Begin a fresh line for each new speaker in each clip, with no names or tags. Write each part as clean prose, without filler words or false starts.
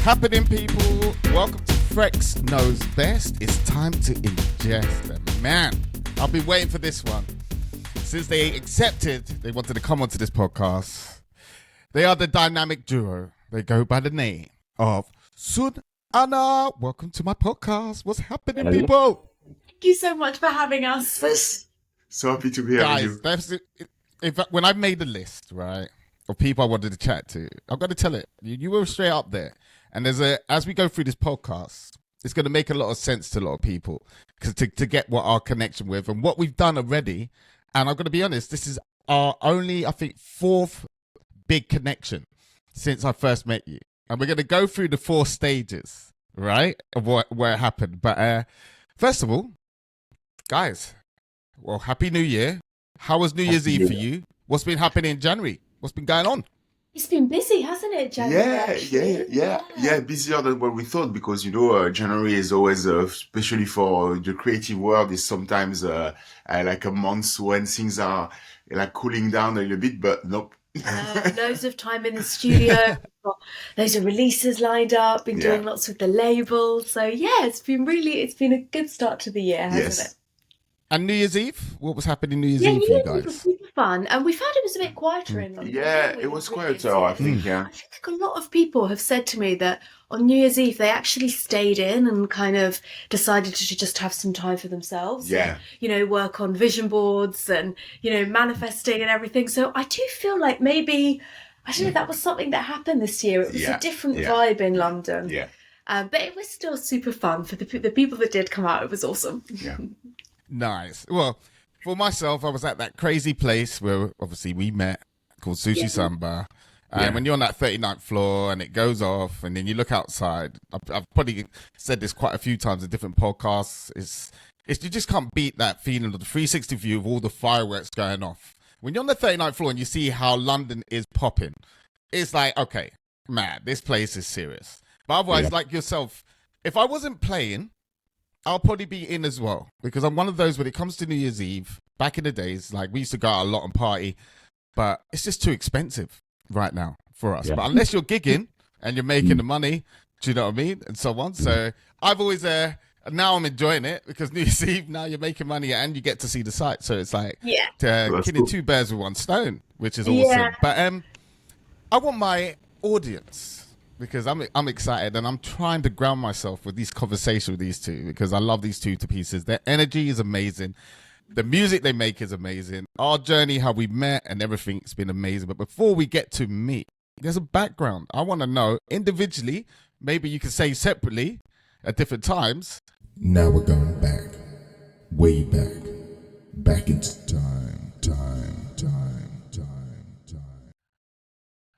happening, people? Welcome to FREKS Knows Best. It's time to ingest them. Man, I've been waiting for this one. Since they accepted they wanted to come onto this podcast, they are the dynamic duo. They go by the name of Sunana. Welcome to my podcast. What's happening, people?
Thank you so much for having us.
So happy to be here.
Guys, in fact, when I made the list, right, of people I wanted to chat to, I've got to tell it, you were straight up there. And as we go through this podcast, it's going to make a lot of sense to a lot of people to get what our connection with and what we've done already. And I'm going to be honest, this is our only, I think, fourth big connection since I first met you. And we're going to go through the 4 stages, right, of where it happened. But first of all, guys, well, Happy New Year. How was New Year's Eve for you? What's been happening in January? What's been going on?
It's been busy, hasn't it, January?
Yeah, busier than what we thought, because January is always, especially for the creative world, is sometimes like a month when things are like cooling down a little bit, but nope.
Loads of time in the studio. Loads of releases lined up. Been doing lots with the label. So yeah, it's been a good start to the year, hasn't it?
And New Year's Eve? What was happening New Year's Eve for you guys?
It was super fun. And we found it was a bit quieter in London.
Yeah, it was quieter, I think,
I think a lot of people have said to me that on New Year's Eve, they actually stayed in and kind of decided to just have some time for themselves.
Yeah.
And, work on vision boards and, manifesting and everything. So I do feel like maybe, I don't know, that was something that happened this year. It was a different vibe in London.
Yeah.
But it was still super fun. For the people that did come out, it was awesome.
Yeah.
Nice. Well, for myself, I was at that crazy place where obviously we met called Sushi Samba. And when you're on that 39th floor and it goes off and then you look outside, I've probably said this quite a few times in different podcasts, it's you just can't beat that feeling of the 360 view of all the fireworks going off. When you're on the 39th floor and you see how London is popping, it's like, okay, man, this place is serious. But otherwise, like yourself, if I wasn't playing, I'll probably be in as well, because I'm one of those when it comes to New Year's Eve, back in the days, like we used to go out a lot and party, but it's just too expensive right now for us. But unless you're gigging and you're making the money, do you know what I mean? And so on. So I've always, now I'm enjoying it because New Year's Eve, now you're making money and you get to see the sight. So it's like killing 2 birds with 1 stone, which is awesome. But I want my audience, because I'm excited and I'm trying to ground myself with these conversations with these two, because I love these two to pieces. Their energy is amazing. The music they make is amazing. Our journey, how we met and everything's been amazing. But before we get to meet, there's a background. I want to know individually, maybe you can say separately at different times. Now we're going back, way back into time.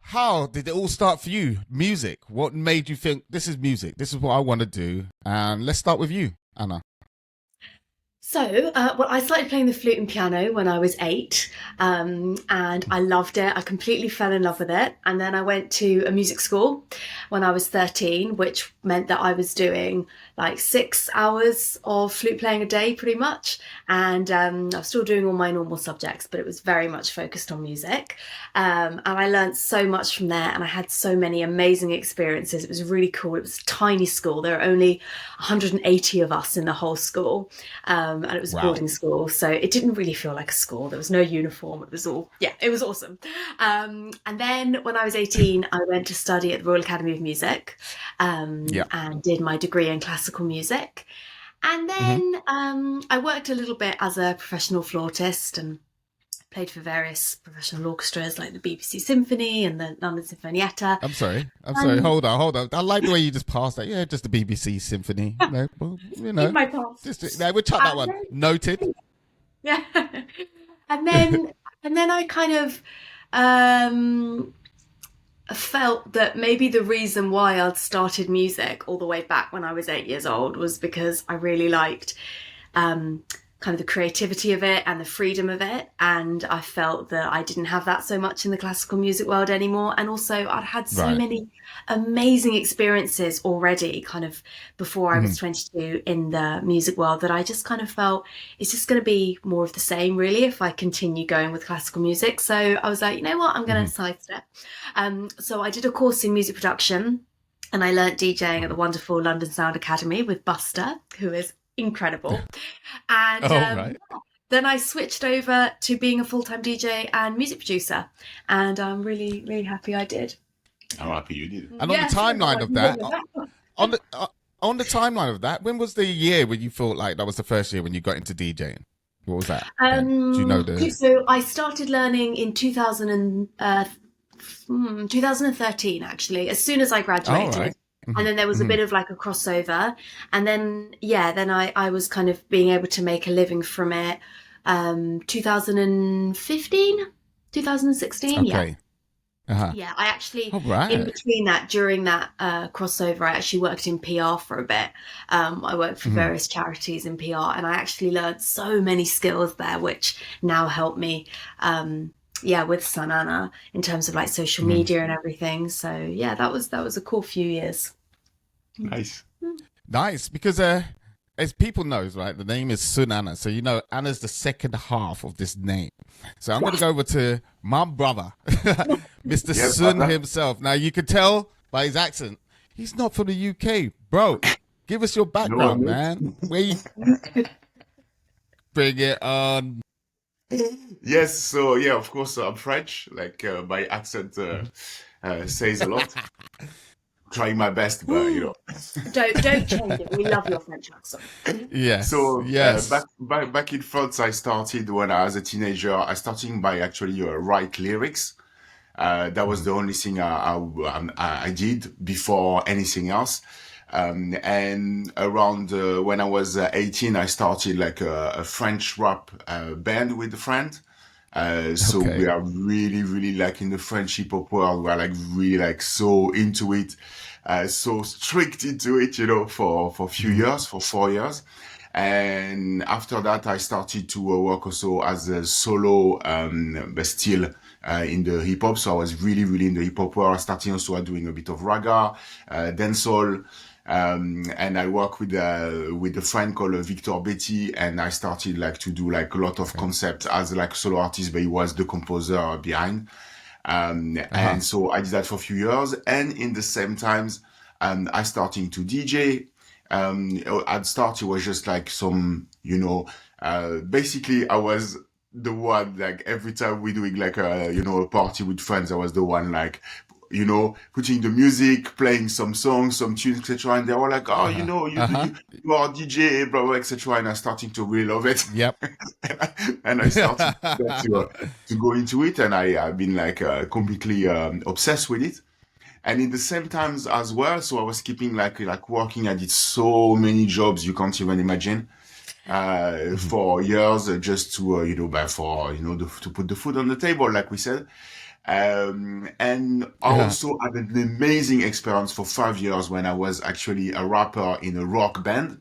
How did it all start for you? Music. What made you think this is music? This is what I want to do. And let's start with you, Anna.
So, I started playing the flute and piano when I was 8, and I loved it. I completely fell in love with it. And then I went to a music school when I was 13, which meant that I was doing like 6 hours of flute playing a day, pretty much. And I was still doing all my normal subjects, but it was very much focused on music. And I learned so much from there, and I had so many amazing experiences. It was really cool. It was a tiny school. There were only 180 of us in the whole school. And it was a boarding school, so it didn't really feel like a school. There was no uniform. It was all, it was awesome. And then when I was 18, I went to study at the Royal Academy of Music and did my degree in classical music. And then I worked a little bit as a professional flautist and played for various professional orchestras like the BBC Symphony and the London Sinfonietta.
I'm sorry. Hold on. I like the way you just passed that. Yeah, just the BBC Symphony.
In my past.
We'll chuck that one. Noted.
Yeah. And then I kind of felt that maybe the reason why I'd started music all the way back when I was 8 years old was because I really liked kind of the creativity of it and the freedom of it. And I felt that I didn't have that so much in the classical music world anymore. And also I'd had so many amazing experiences already kind of before I was 22 in the music world that I just kind of felt it's just going to be more of the same really if I continue going with classical music. So I was like, you know what, I'm going to sidestep. So I did a course in music production and I learnt DJing at the wonderful London Sound Academy with Buster, who is incredible. And
right.
then I switched over to being a full-time DJ and music producer, and I'm really, really happy I did.
I'm happy you did.
And on the timeline of that, on the timeline of that, when was the year when you thought like that was the first year when you got into DJing? What was that? Do you know
So I started learning in 2013, actually, as soon as I graduated.
Right.
And then there was a bit of like a crossover. And then, then I was kind of being able to make a living from it 2015, 2016.
Okay.
Yeah, I actually, in between that, during that crossover, I actually worked in PR for a bit. I worked for various charities in PR, and I actually learned so many skills there, which now help me, with Sunana in terms of like social media and everything. So yeah, that was a cool few years.
Nice, because as people knows, right, the name is Sunana, so you know Anna's the second half of this name. So I'm going to go over to my brother, Mr. Sun himself. Now you can tell by his accent, he's not from the UK, bro. Give us your background, man. Where you bring it on?
Yes, so yeah, of course I'm French. Like my accent says a lot. Trying my best, but you know.
Don't change it. We love your French accent.
Yeah.
So back in France, I started when I was a teenager. I started by actually write lyrics. That was the only thing I did before anything else. And around when I was 18, I started like a French rap band with a friend. So we are really, really like in the French hip hop world. We're like really like so into it, so strict into it, you know, for a few years, for 4 years. And after that, I started to work also as a solo, but still in the hip hop. So I was really, really in the hip hop world. Starting also doing a bit of raga, dancehall. And I work with a friend called Victor Betty, and I started like to do like a lot of concepts as like solo artist, but he was the composer behind. And so I did that for a few years, and in the same times, I started to DJ. At start, it was just like some, you know, basically I was the one, like every time we doing like a, you know, a party with friends, I was the one like, you know, putting the music, playing some songs, some tunes, etc. And they were like, oh, you know, you are DJ, blah, blah, etc. And I started to really love it.
Yep.
and I started to go into it. And I've been like completely obsessed with it. And in the same times as well, so I was keeping like working. I did so many jobs you can't even imagine. For years, just to, you know, to put the food on the table, like we said. And I also had an amazing experience for 5 years when I was actually a rapper in a rock band.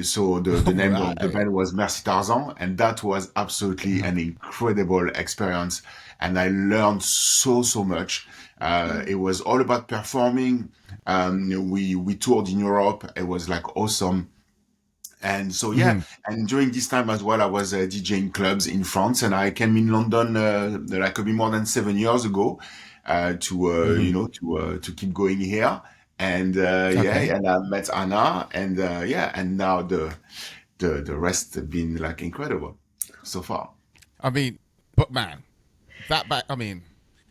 So the name of the band was Merci Tarzan, and that was absolutely an incredible experience. And I learned so much. It was all about performing. We toured in Europe. It was like awesome. And so, and during this time as well, I was DJing clubs in France, and I came in London like a bit more than 7 years ago you know, to keep going here. And and I met Anna, and and now the rest have been like incredible so far.
I mean, but man,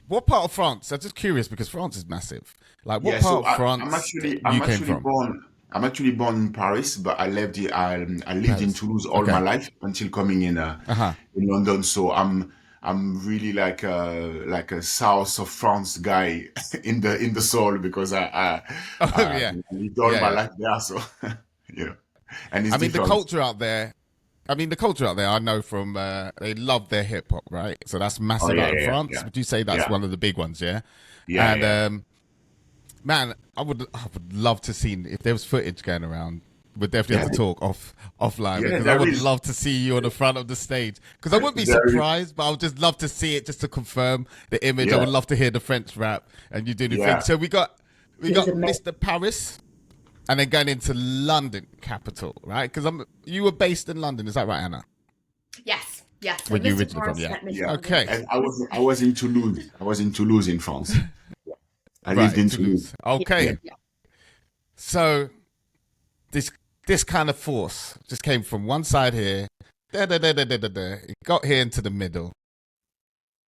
what part of France? I'm just curious because France is massive. Like, what part of France
I'm
came from?
I'm actually born in Paris, but I lived in Toulouse all my life until coming in London. So I'm really like a south of France guy in the soul, because I lived all my life there. So you know, and it's
the culture out there. I know from they love their hip hop, right? So that's massive out of France.
Yeah.
Would you say that's one of the big ones? Yeah.
Yeah.
Man, I would love to see if there was footage going around. We'd definitely have to talk offline, because I would love to see you on the front of the stage. Because I wouldn't be surprised, but I would just love to see it just to confirm the image. I would love to hear the French rap and you do the thing. So we got Mr. Paris, and then going into London capital, right? Because you were based in London, is that right, Anna?
Yes. So
when you
Mr.
originally
Paris
from, Okay.
And I was in Toulouse. I was in Toulouse in France. I lived in Toulouse.
Okay.
Yeah.
So this kind of force just came from one side here. It got here into the middle.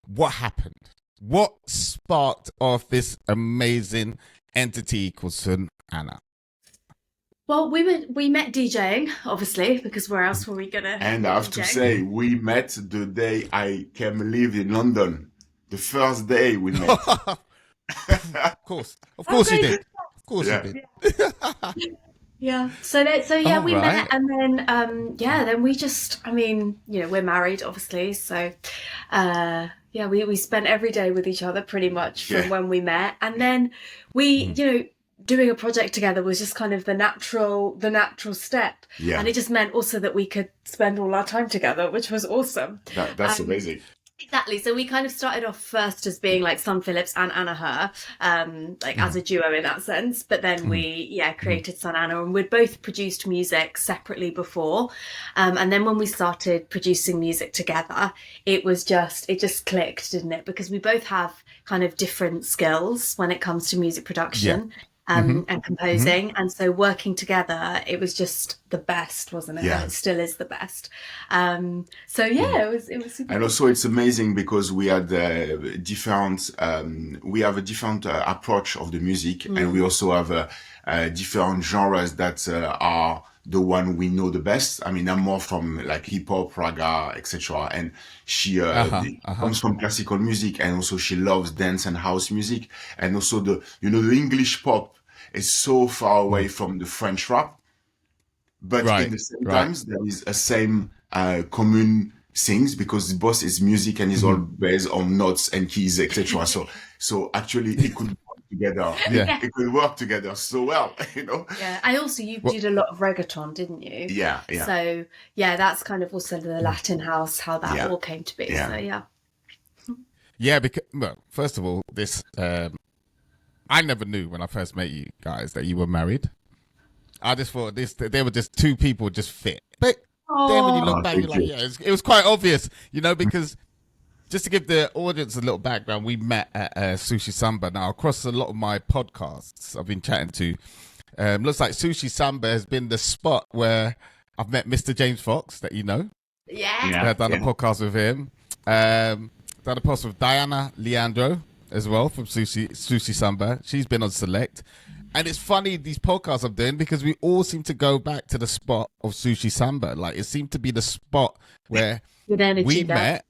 What happened? What sparked off this amazing entity called Sunana?
Well, we met DJing, obviously, because where else were we gonna?
And I have to say, we met the day I came live in London. The first day we met.
Of course you did. Of course you did.
Yeah. So yeah, we
right.
met, and then then we just, I mean, you know, we're married, obviously, so we spent every day with each other pretty much from when we met, and then we, you know, doing a project together was just kind of the natural step. Yeah. And it just meant also that we could spend all our time together, which was awesome.
That's amazing.
Exactly. So we kind of started off first as being like Sun Phillips and Anna Her, as a duo in that sense. But then we, created Sunana, and we'd both produced music separately before. And then when we started producing music together, it just clicked, didn't it? Because we both have kind of different skills when it comes to music production. And composing, and so working together, it was just the best, wasn't it? Yeah. And it still is the best. It was super
and also it's amazing because we had different approach of the music, and we also have different genres that are the one we know the best. I mean, I'm more from like hip hop, raga, etc. And she comes from classical music, and also she loves dance and house music, and also the English pop is so far away from the French rap, but in the same times there is a same common things, because both is music and is all based on notes and keys, etc. So actually it could work together. It could work together so well, you know.
Yeah, and also you did a lot of reggaeton, didn't you?
Yeah.
So that's kind of also the Latin house, how that all came to be. So
because first of all, this. I never knew when I first met you guys that you were married. I just thought they were just two people just fit. But then when you look back, you're like, it was quite obvious, you know, because just to give the audience a little background, we met at Sushi Samba. Now, across a lot of my podcasts I've been chatting to, looks like Sushi Samba has been the spot where I've met Mr. James Foxx, that you know. I've done a podcast with him. Done a podcast with Dayane, Leanddro, as well, from Sushi Samba. She's been on Select. And it's funny, these podcasts I'm doing, because we all seem to go back to the spot of Sushi Samba. Like, it seemed to be the spot where we met,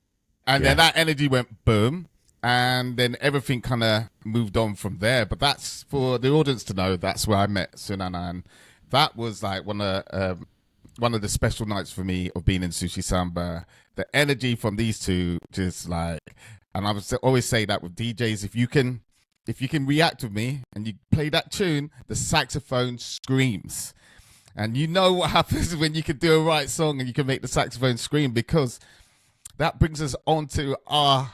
and then that energy went boom, and then everything kind of moved on from there. But that's for the audience to know, that's where I met Sunana, and that was like one of the special nights for me of being in Sushi Samba. The energy from these two, just like, and I would always say that with DJs, if you can react with me and you play that tune, the saxophone screams. And you know what happens when you can do a right song and you can make the saxophone scream, because that brings us on to I'm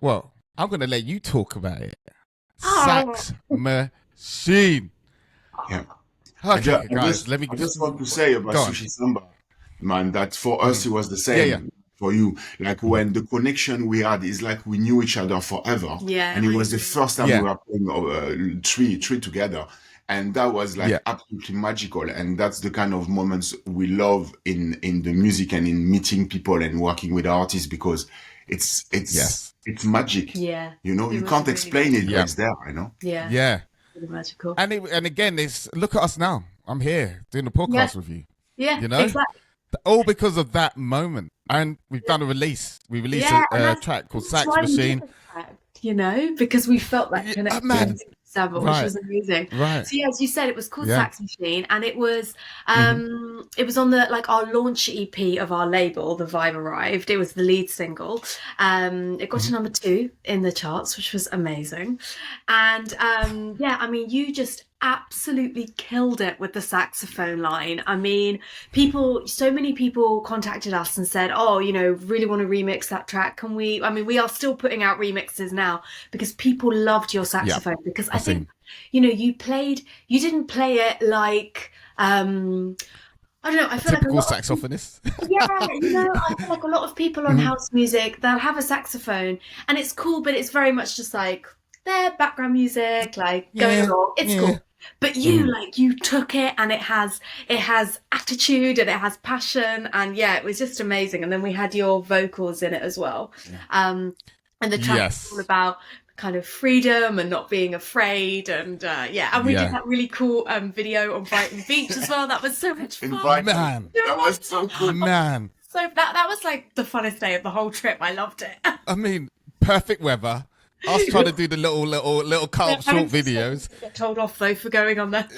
going to let you talk about it. Sax machine.
Yeah.
Okay,
I just want to say about Sushi Samba, man, that for us it was the same. For you, like when the connection we had is like we knew each other forever. And it was the first time we were playing three together, and that was like absolutely magical. And that's the kind of moments we love in the music and in meeting people and working with artists, because it's magic. You know, you can't explain it, but it's there, you know.
Really magical.
And again, it's look at us now. I'm here doing a podcast with you. You know,
exactly.
All because of that moment. And we've done a release. We released a track called Sax Machine.
You know, because we felt that connection to Samba, which was amazing. So as you said, it was called Sax Machine, and it was on the our launch EP of our label, The Vibe Arrived. It was the lead single. It got to number 2 in the charts, which was amazing. And I mean, you just absolutely killed it with the saxophone line. I mean, so many people contacted us and said, oh, you know, really want to remix that track. Can we? I mean, we are still putting out remixes now because people loved your saxophone, because I think, you know, you didn't play it like, I don't know, I feel
typical
like
saxophonist.
You know, I feel like a lot of people on house music, they'll have a saxophone and it's cool, but it's very much just like, there, background music, like going along. It's cool. But you you took it, and it has attitude and it has passion, and it was just amazing. And then we had your vocals in it as well. And the track is all about kind of freedom and not being afraid, and and we did that really cool video on Brighton Beach as well. That was so much fun.
Man,
that was so cool,
man.
So that was like the funnest day of the whole trip. I loved it.
I mean, perfect weather. Us trying to do the little cut short videos.
Get told off though for going on there.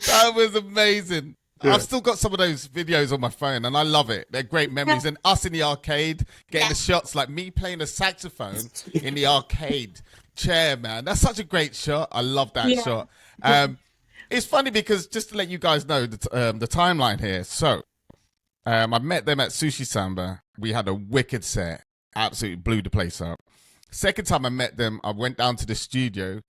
That was amazing. I've still got some of those videos on my phone, and I love it. They're great memories. And us in the arcade getting the shots, like me playing a saxophone in the arcade chair, man. That's such a great shot. I love that shot. It's funny because just to let you guys know the timeline here. So I met them at Sushi Samba. We had a wicked set. Absolutely blew the place up. Second time I met them, I went down to the studio,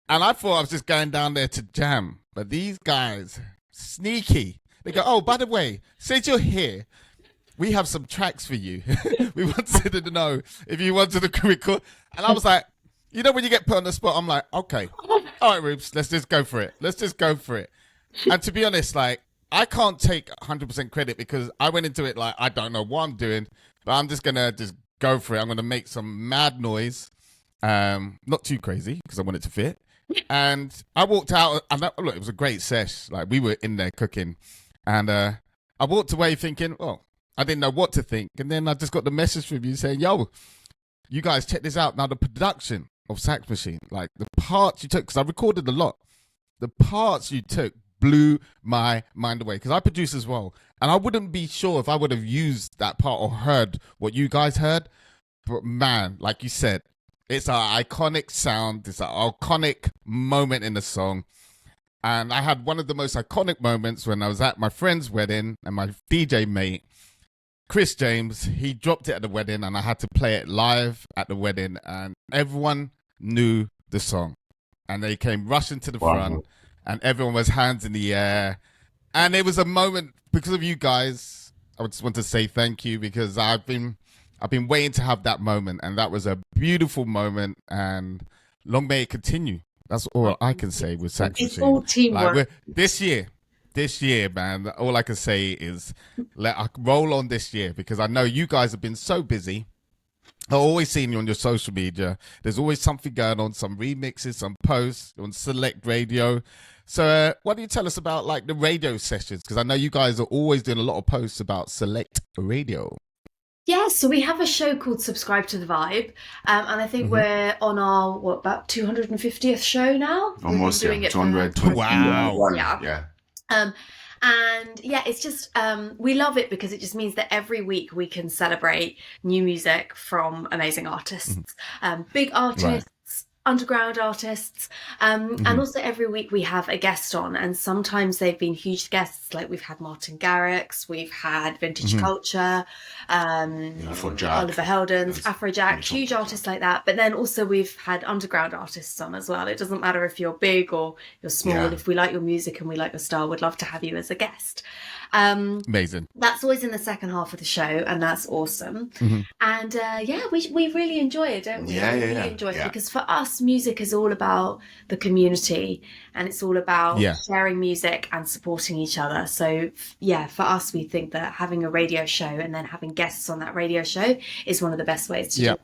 and I thought I was just going down there to jam. But these guys, sneaky. They go, oh, by the way, since you're here, we have some tracks for you. We wanted to know if you wanted to record. And I was like, you know, when you get put on the spot, I'm like, okay, all right, Rubes, let's just go for it. Let's just go for it. And to be honest, like, I can't take 100% credit because I went into it like, I don't know what I'm doing, but I'm just going to just go for it. I'm going to make some mad noise. Not too crazy because I want it to fit. And I walked out, and look, it was a great sesh. Like, we were in there cooking. And I walked away thinking, well, I didn't know what to think. And then I just got the message from you saying, yo, you guys check this out. Now, the production of Sax Machine, like the parts you took, because I recorded a lot, the parts you took blew my mind away because I produce as well. And I wouldn't be sure if I would have used that part or heard what you guys heard. But man, like you said, it's an iconic sound. It's an iconic moment in the song. And I had one of the most iconic moments when I was at my friend's wedding, and my DJ mate, Chris James, he dropped it at the wedding, and I had to play it live at the wedding, and everyone knew the song. And they came rushing to the front, and everyone was hands in the air. And it was a moment because of you guys. I just want to say thank you because I've been waiting to have that moment, and that was a beautiful moment, and long may it continue. That's all I can say with Sax Machine.
It's all teamwork.
Like, this year, man, all I can say is let roll on this year because I know you guys have been so busy. I've always seen you on your social media. There's always something going on, some remixes, some posts on Select Radio. So what do you tell us about like the radio sessions? Because I know you guys are always doing a lot of posts about Select Radio.
Yeah, so we have a show called Subscribe to the Vibe, and I think we're on our, about 250th show now?
Almost,
doing it
220.
Wow.
Yeah.
And yeah, it's just, we love it because it just means that every week we can celebrate new music from amazing artists, big artists, underground artists, and also every week we have a guest on, and sometimes they've been huge guests, like we've had Martin Garrix, we've had Vintage Culture, Oliver Heldens, Afrojack, huge artists like that. But then also we've had underground artists on as well. It doesn't matter if you're big or you're small. If we like your music and we like your style, we'd love to have you as a guest.
Amazing.
That's always in the second half of the show, and that's awesome. And we really enjoy it, don't we? We really enjoy it because for us, music is all about the community, and it's all about sharing music and supporting each other. So for us, we think that having a radio show and then having guests on that radio show is one of the best ways to do it.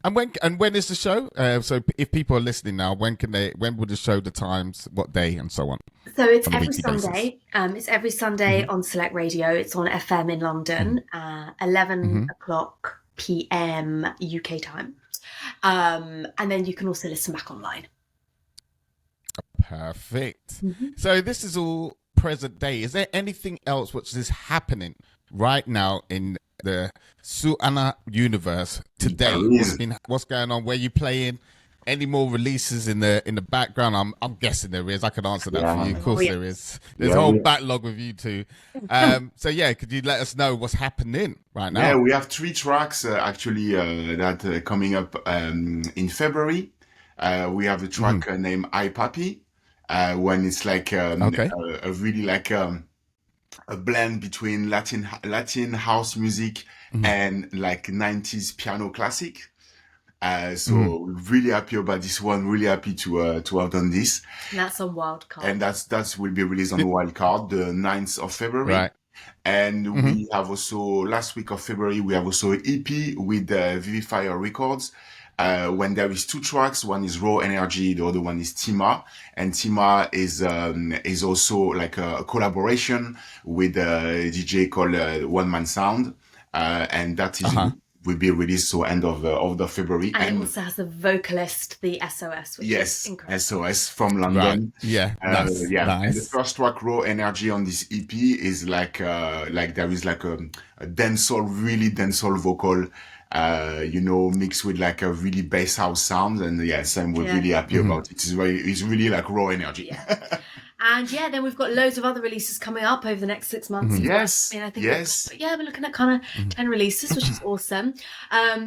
And when is the show? So if people are listening now, when will the show, the times, what day, and so on?
So it's every Sunday. It's every Sunday on Select Radio. It's on FM in London, 11 o'clock PM UK time. And then you can also listen back online.
Perfect. So this is all present day. Is there anything else which is happening right now in the Sunana universe today? What's going on? Where you playing? Any more releases in the background? I'm guessing there is. I can answer that for you. Of course there is. There's a whole backlog with you two. So could you let us know what's happening right now?
Yeah, we have 3 tracks actually that coming up in February. We have a track named I Papi, when it's like a really like a blend between Latin house music and like 90s piano classic. So really happy about this one. Really happy to have done this.
And that's on Wildcard.
And that's will be released on Wildcard the 9th of February.
Right.
And we have also last week of February we have also an EP with Vivifier Records. When there is 2 tracks, one is Raw Energy, the other one is Tima, and Tima is also like a collaboration with a DJ called One Man Sound, and that is will be released so end of the February.
And it also has the vocalist, the SOS, which is incredible.
SOS from London.
Right. Yeah, nice.
And the first track, Raw Energy, on this EP is like there is like a dancehall, really dancehall vocal, mixed with like a really bass house sound, and Sam we're really happy about it. It's really like raw energy.
Yeah. And then we've got loads of other releases coming up over the next 6 months.
Yes.
I mean, I think we're looking at kind of 10 releases, which is awesome.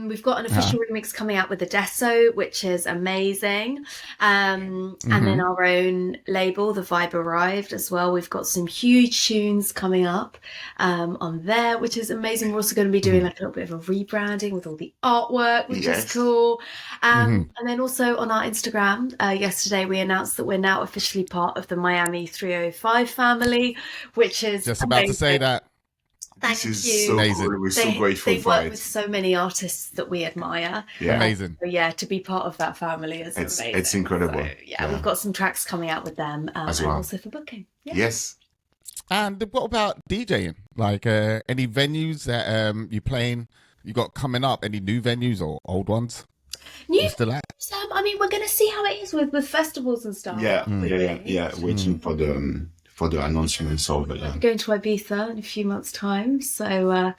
We've got an official remix coming out with Adesso, which is amazing. And then our own label, The Vibe Arrived, as well. We've got some huge tunes coming up on there, which is amazing. We're also going to be doing like a little bit of a rebranding with all the artwork, which is cool. And then also on our Instagram, yesterday we announced that we're now officially part of the Miami 305 family, which is
just
amazing.
about to say that.
This is
you.
so
Amazing.
cool. We're so grateful
they
for
work
it.
with so many artists that we admire.
Yeah.
Amazing.
So to be part of that family is amazing.
It's incredible.
So, we've got some tracks coming out with them
as well.
and also for booking. Yeah.
Yes.
And what about DJing? Like any venues that you playing? You got coming up? Any new venues or old ones?
New,
still at?
I mean, we're going to see how it is with festivals and stuff.
Waiting for the announcements of it.
Going to Ibiza in a few months' time. So,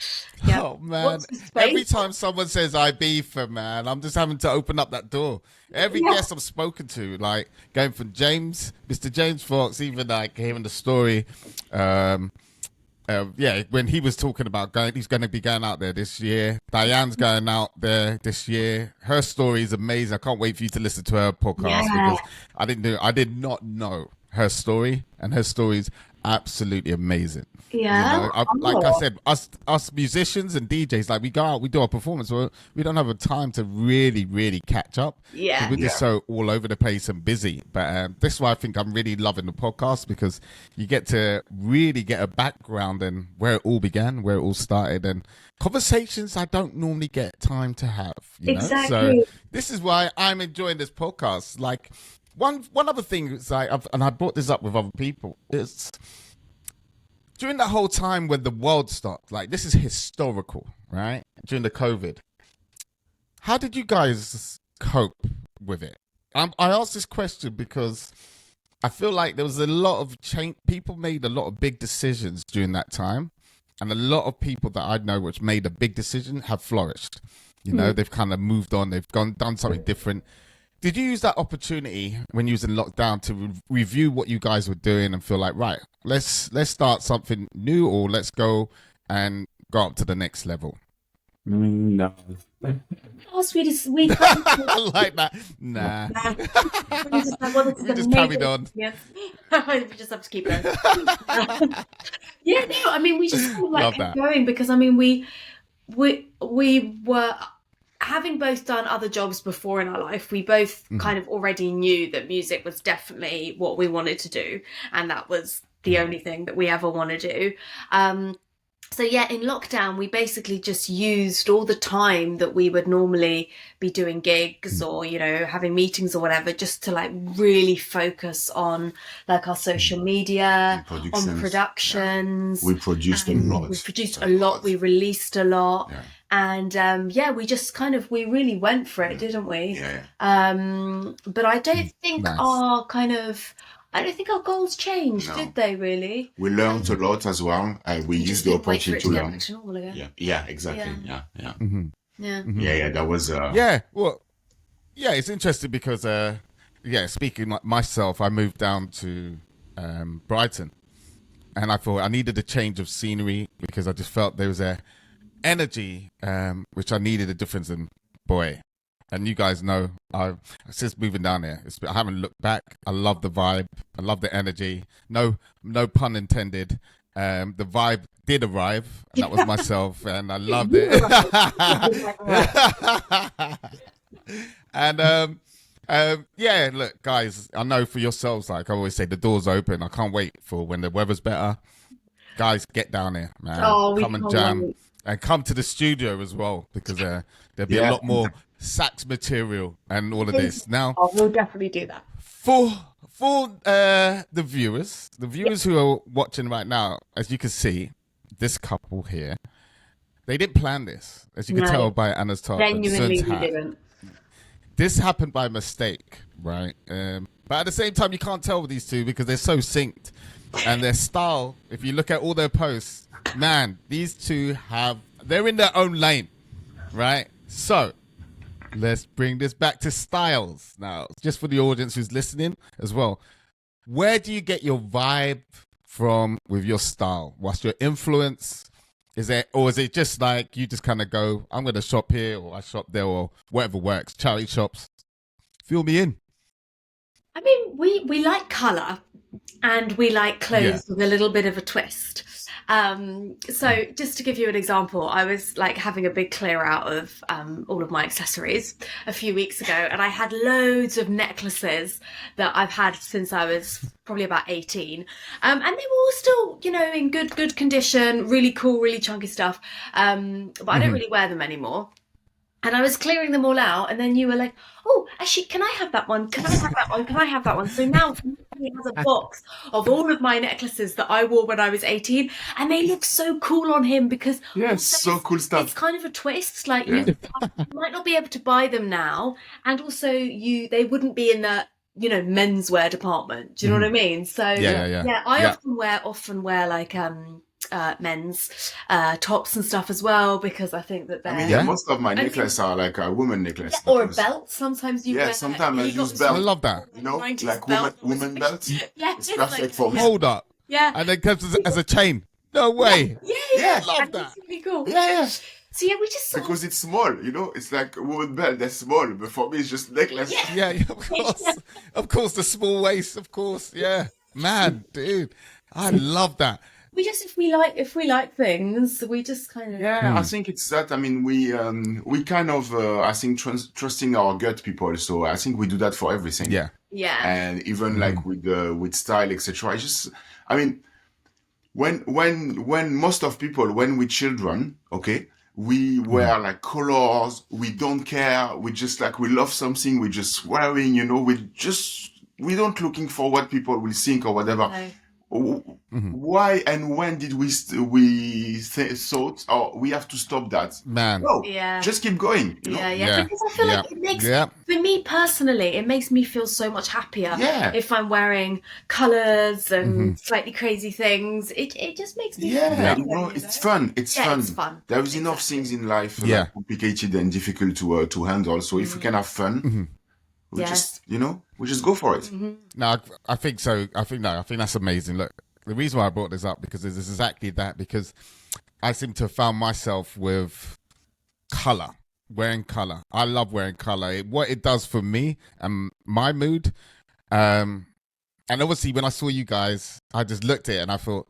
Oh, man. Every time someone says Ibiza, man, I'm just having to open up that door. Every guest I've spoken to, like going from Mr. James Foxx, even like hearing the story, when he was talking about he's going to be going out there this year. Dayane's going out there this year. Her story is amazing. I can't wait for you to listen to her podcast because I did not know her story, and her story is absolutely amazing.
Yeah.
Like I said, us musicians and DJs, like we go out, we do our performance, we don't have a time to really catch up.
Yeah.
We're just so all over the place and busy. But this is why I think I'm really loving the podcast, because you get to really get a background and where it all began, where it all started, and conversations I don't normally get time to have.
Exactly.
So this is why I'm enjoying this podcast. Like one other thing is and I brought this up with other people, is during that whole time when the world stopped, like this is historical, right? During the COVID, how did you guys cope with it? I asked this question because I feel like there was a lot of change. People made a lot of big decisions during that time, and a lot of people that I know which made a big decision have flourished. They've kind of moved on. They've done something different. Did you use that opportunity when you was in lockdown to review what you guys were doing and feel like, right, let's start something new, or let's go and go up to the next level?
No.
Oh, sweetie.
I like that. Nah.
We
just carried on.
Yes. We just have to keep going. I mean, we just kind of like kept going, because I mean, we were, having both done other jobs before in our life, we both kind of already knew that music was definitely what we wanted to do, and that was the only thing that we ever want to do. So in lockdown, we basically just used all the time that we would normally be doing gigs or, having meetings or whatever, just to like really focus on like our social media, on productions.
We produced a lot.
We produced a lot. We released a lot. Yeah. And we just we really went for it, didn't we?
Yeah.
But I don't think I don't think our goals changed, did they, really?
We learned a lot as well. We used the opportunity to learn. Yeah, exactly.
Yeah.
That was...
it's interesting because, speaking like myself, I moved down to Brighton, and I thought I needed a change of scenery because I just felt there was a energy which I needed a difference in. Boy, and you guys know, since moving down here, I haven't looked back. I love the vibe. I love the energy. No pun intended. the vibe did arrive. And that was myself, and I loved it. And yeah, look, guys, I know for yourselves, like I always say, the door's open. I can't wait for when the weather's better. Guys, get down here, man. Come and jam. And come to the studio as well, because there'll be a lot more sax material and all of this. Now,
we'll definitely do that.
For the viewers who are watching right now, as you can see, this couple here, they didn't plan this, as you can tell by Anna's top.
Genuinely, we didn't.
This happened by mistake, right? But at the same time, you can't tell with these two because they're so synced, and their style. If you look at all their posts, man, these two they're in their own lane, right? So let's bring this back to styles now, just for the audience who's listening as well. Where do you get your vibe from with your style? What's your influence? Is it just like you just kind of go, I'm going to shop here or I shop there or whatever works, charity shops? Fill me in.
I mean, we like colour and we like clothes with a little bit of a twist. So just to give you an example, I was like having a big clear out of all of my accessories a few weeks ago, and I had loads of necklaces that I've had since I was probably about 18, and they were all still, in good condition, really cool, really chunky stuff, but I don't really wear them anymore. And I was clearing them all out, and then you were like, oh, actually, can I have that one? Can I have that one? Can I have that one? So now he has a box of all of my necklaces that I wore when I was 18, and they look so cool on him because
so cool stuff.
It's kind of a twist. Like you might not be able to buy them now, and also they wouldn't be in the menswear department. Do you know what I mean? So I often wear like men's tops and stuff as well, because I think that they're
most of my necklaces are like a woman necklace,
or a belt. Sometimes you wear,
sometimes I use belt.
I love that,
like woman belts. It's perfect for me.
Hold up, and then comes as a chain. No way.
Yeah,
love that.
It's really cool. So we just
because it's small, it's like a woman belt that's small, but for me it's just necklace.
Of course, the small waist, of course, man, dude, I love that.
We just, if we like things, we just kind of
I think it's that. I mean, we kind of I think trusting our gut people. So I think we do that for everything. And even like with style, etc. I mean, when most of people, when we children, we wear like colors. We don't care. We just we love something. We just wearing. We don't looking for what people will think or whatever.
No.
Why and when did we thought, we have to stop that?
Man,
just keep going.
Because I feel like it makes, for me personally, it makes me feel so much happier if I'm wearing colours and slightly crazy things. It just makes me feel
it's fun. It's fun. There is enough things in life complicated and difficult to handle. So if we can have fun. We just go for it.
No, I think so. I think that's amazing. Look, the reason why I brought this up because it's exactly that. Because I seem to have found myself with color, wearing color. I love wearing color. What it does for me and my mood. And obviously, when I saw you guys, I just looked at it and I thought,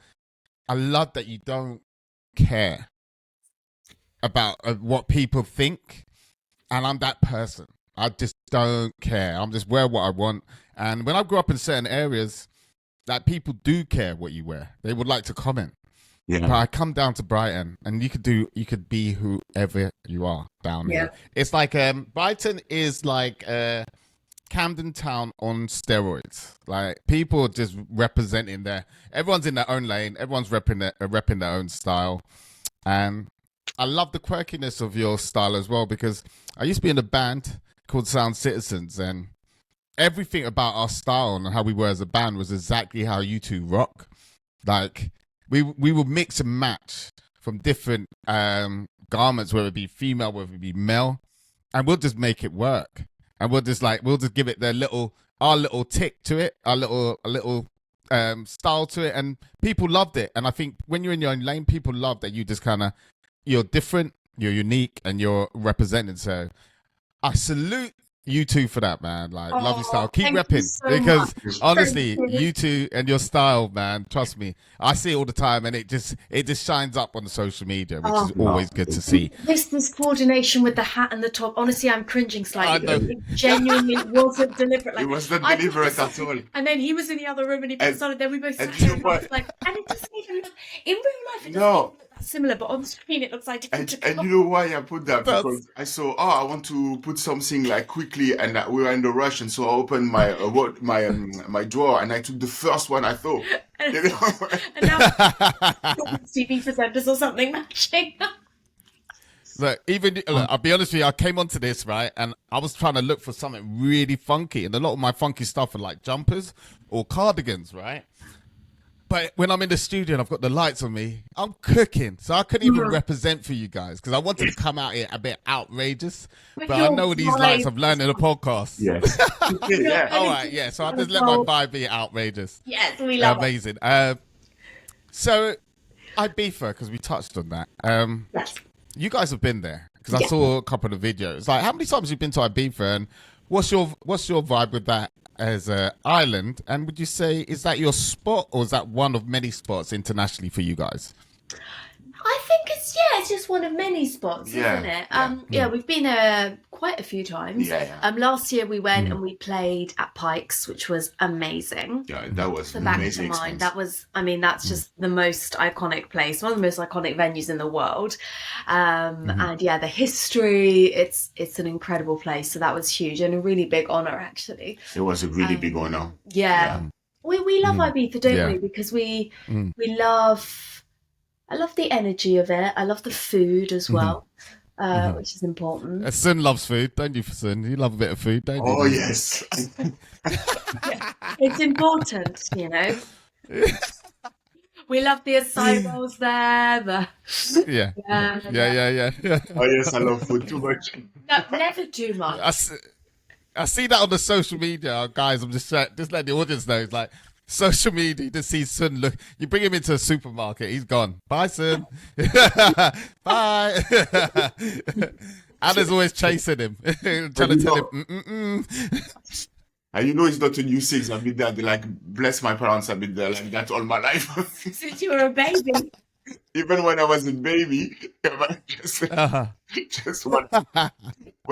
I love that you don't care about what people think, and I'm that person. I just don't care. I'm just wear what I want. And when I grew up in certain areas, like people do care what you wear. They would like to comment. But I come down to Brighton and you could be whoever you are down here. It's like Brighton is like Camden Town on steroids. Like people just representing everyone's in their own lane, everyone's repping their own style. And I love the quirkiness of your style as well, because I used to be in a band called Sound Citizens, and everything about our style and how we were as a band was exactly how you two rock. Like we would mix and match from different garments, whether it be female, whether it be male, and we'll just make it work. And we'll just give it our little tick to it, our little style to it, and people loved it. And I think when you're in your own lane, people love that you just you're different, you're unique, and you're represented. So I salute you two for that, man. Like, love your style. Keep
thank you
repping
so
because
much.
honestly,
Thank you.
you two and your style, man. Trust me, I see it all the time, and it just shines up on the social media, which is always good to see.
This coordination with the hat and the top. Honestly, I'm cringing slightly.
I know.
It genuinely wasn't deliberate. Like,
It was not
I put
deliberate
this on,
at all.
and then he was in the other room and he put this on, and then we both sat
and
here
you
and
know
I was
what?
like, and it doesn't even look, in real life it doesn't
No.
even look that similar, but on the screen it looks identical.
And you know why I put that? Because I saw, I want to put something like quickly, and we were in the rush, and so I opened my my drawer, and I took the first one I thought.
And,
You know?
and now TV presenters or something matching.
Look, I'll be honest with you, I came onto this, right, and I was trying to look for something really funky, and a lot of my funky stuff are like jumpers or cardigans, right? But when I'm in the studio and I've got the lights on me, I'm cooking. So I couldn't even represent for you guys because I wanted to come out here a bit outrageous. But I know these lights I've learned in the podcast.
Yes. Yeah.
All right, yeah. So I just let my vibe be outrageous.
Yes, we love
Amazing. So Ibiza, because we touched on that.
Yes.
You guys have been there because I saw a couple of videos. Like, how many times have you been to Ibiza, and what's your vibe with that as an island? And would you say, is that your spot, or is that one of many spots internationally for you guys?
I think it's just one of many spots, isn't it? Yeah, we've been there quite a few times.
Yeah.
Last year we went and we played at Pikes, which was amazing.
Yeah, that was
So back to
amazing
mind.
experience.
That was, I mean, that's just the most iconic place, one of the most iconic venues in the world. And yeah, the history, it's an incredible place. So that was huge and a really big honor, actually.
It was a really big honor.
Yeah. We love Ibiza, don't we? Because we love, I love the energy of it. I love the food as well, which is important.
Sun loves food, don't you, Sun? You love a bit of food, don't you?
Oh, yes.
It's important, you know. We love the acai bowls there.
Yeah.
Oh, yes, I love food too much.
No, never too much.
I see that on the social media, guys. I'm just letting the audience know. It's like social media. You just see Sun look. You bring him into a supermarket, he's gone. Bye, Sun. Bye. Anna's always chasing him, trying to tell him.
And you know, it's not a new thing. I've been there. Like, bless my parents. I've been there like that all my life.
Since you were a baby.
Even when I was a baby, when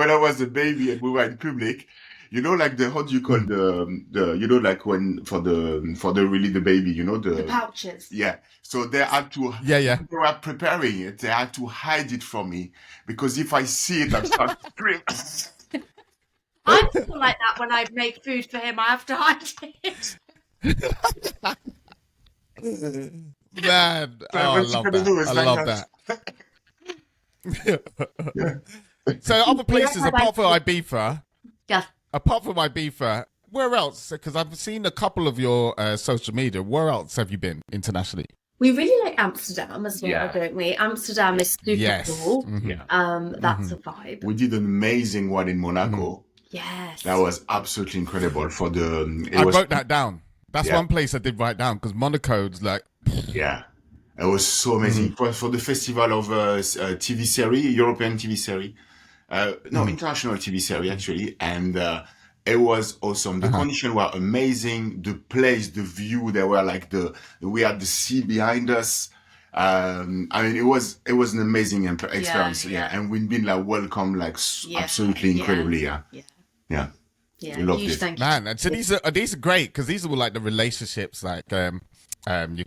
I was a baby and we were in public, you know, like how do you call the you know, like when for the really the baby, you know,
The pouches.
yeah. So they had to they were preparing it. They had to hide it from me because if I see it, I start screaming.
I'm still like that when I make food for him. I have to hide it.
Man, I love that. So other places apart from Ibiza, where else? Because I've seen a couple of your social media. Where else have you been internationally?
We really like Amsterdam as well, don't we? Amsterdam is super cool. That's a vibe.
We did an amazing one in Monaco.
Yes.
That was absolutely incredible. For the
I wrote that down. That's one place I did write down because Monaco's like.
Yeah, it was so amazing. For the festival of TV series, European TV series, international TV series actually, and it was awesome. The conditions were amazing. The place, the view, they were like we had the sea behind us. I mean, it was an amazing experience. And we've been like welcomed like absolutely incredibly.
Yeah,
we loved it.
Man, and so these are great because these are all like the relationships, like you're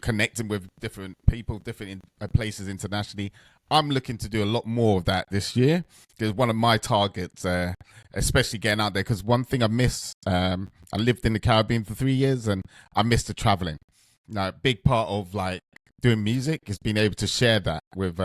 connecting with different people, different places internationally. I'm looking to do a lot more of that this year because one of my targets, especially getting out there, because one thing I miss, I lived in the Caribbean for 3 years and I missed the traveling. Now, a big part of like doing music is being able to share that with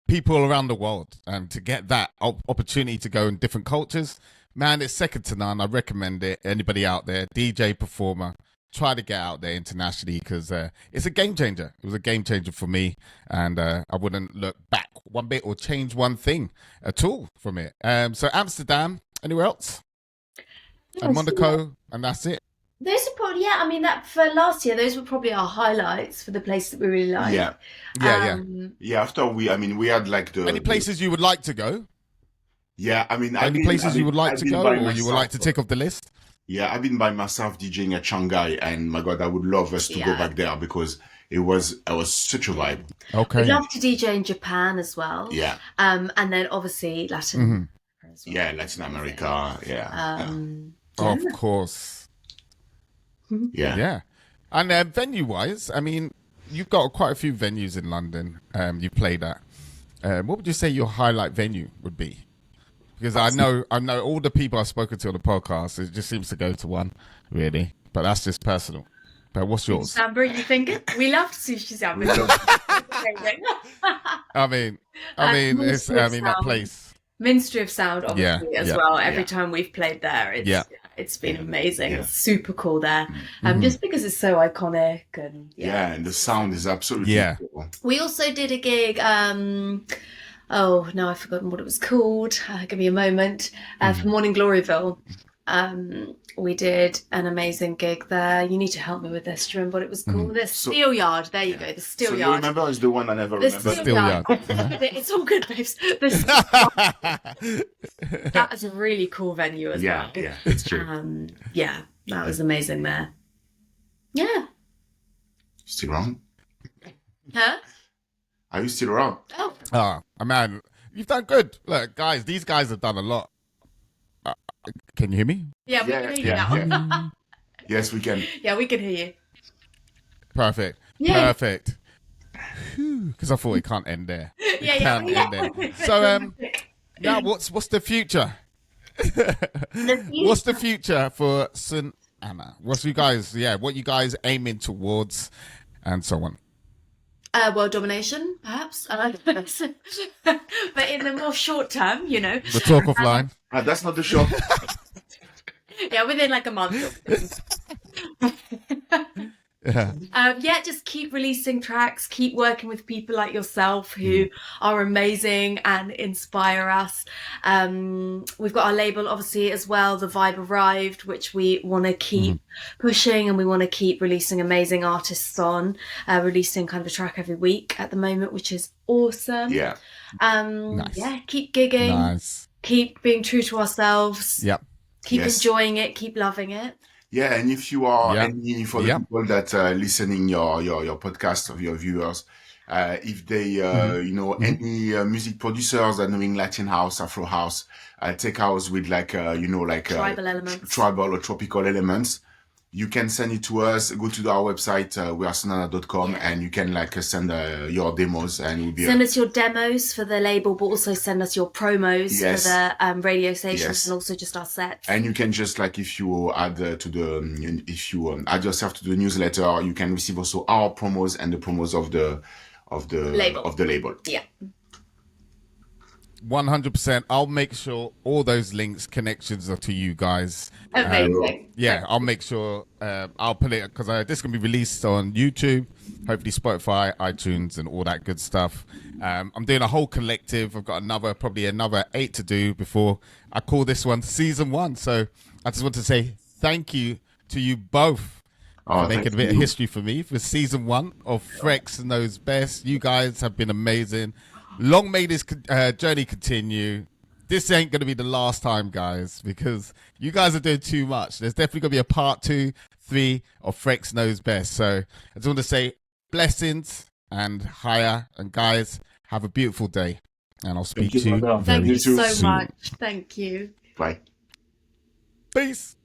people around the world and to get that opportunity to go in different cultures. Man, it's second to none. I recommend it. Anybody out there, DJ, performer, try to get out there internationally because it's a game changer. It was a game changer for me, and I wouldn't look back one bit or change one thing at all from it. So Amsterdam, anywhere else? And Monaco, and that's it.
Those are probably, I mean, that for last year, those were probably our highlights for the place that we really liked.
Yeah. After we had like
any places you would like to go?
Yeah, I mean,
Any places you would like to go, or you would like to tick off the list?
Yeah, I've been by myself DJing at Shanghai, and my God, I would love us to go back there because it was such a vibe.
Okay.
We'd love to DJ in Japan as well.
Yeah.
And then obviously Latin. As well.
Yeah, Latin America. Yeah.
Of course.
Yeah.
Yeah. And venue-wise, I mean, you've got quite a few venues in London. You played at. What would you say your highlight venue would be? Because I know all the people I've spoken to on the podcast, it just seems to go to one, really. But that's just personal. But what's yours?
Samba, you think? We loved Sushi Samba.
I mean, that place.
Ministry of Sound, obviously, as well. Every time we've played there, it's been amazing.
Yeah.
It's super cool there. Just because it's so iconic and
and the sound is absolutely cool.
We also did a gig. Oh no, I've forgotten what it was called. Give me a moment. For Morning Gloryville. We did an amazing gig there. You need to help me with this. Do you remember what it was called? The Steel Yard. There you go. The Steel Yard.
You remember? Is the one I never remember.
Steel Yard. It's all good, babes. That was a really cool venue as well.
Yeah, it's true.
That was amazing there. Yeah.
Still around?
Huh?
Are you still around?
Oh,
man, you've done good. Look, guys, these guys have done a lot. Can you hear me?
Yeah, we can hear you now.
Yeah. Yes, we can.
Yeah, we can hear you.
Perfect.
Yeah.
Perfect. Because I thought it can't end there. It
Yeah.
can't end there. So, now what's the future? What's the future for Sunana? What you guys aiming towards, and so on?
World domination, perhaps. But in the more short term,
The talk offline.
That's not the show.
Yeah, within like a month. Just keep releasing tracks, keep working with people like yourself who are amazing and inspire us. We've got our label obviously as well, The Vibe Arrived, which we want to keep pushing, and we want to keep releasing amazing artists on, releasing kind of a track every week at the moment, which is awesome.
Yeah.
Nice.
Yeah, keep gigging.
Nice.
Keep being true to ourselves.
Yep.
Keep enjoying it. Keep loving it.
Yeah, and if you are any for the people that are listening your podcast of your viewers, if they any music producers that are doing Latin house, Afro house, tech house with
tribal elements,
tribal or tropical elements, you can send it to us. Go to our website, wearesunana.com, and you can send your demos, and we'll
send us your demos for the label, but also send us your promos for the radio stations and also just our sets.
And you can just if you add add yourself to the newsletter, you can receive also our promos and the promos of the label.
Yeah.
100%. I'll make sure all those links, connections are to you guys.
Amazing.
I'll make sure I'll put it because this can be released on YouTube, hopefully Spotify, iTunes, and all that good stuff. I'm doing a whole collective. I've got probably another 8 to do before I call this one season 1. So I just want to say thank you to you both for making a bit of history for me for season 1 of FREKS Knows Best. You guys have been amazing. Long may this journey continue. This ain't going to be the last time, guys, because you guys are doing too much. There's definitely going to be a part 2, 3 of FREKS Knows Best. So I just want to say blessings and higher. And guys, have a beautiful day. And I'll speak to you.
Thank you so
soon.
much. Thank you.
Bye.
Peace.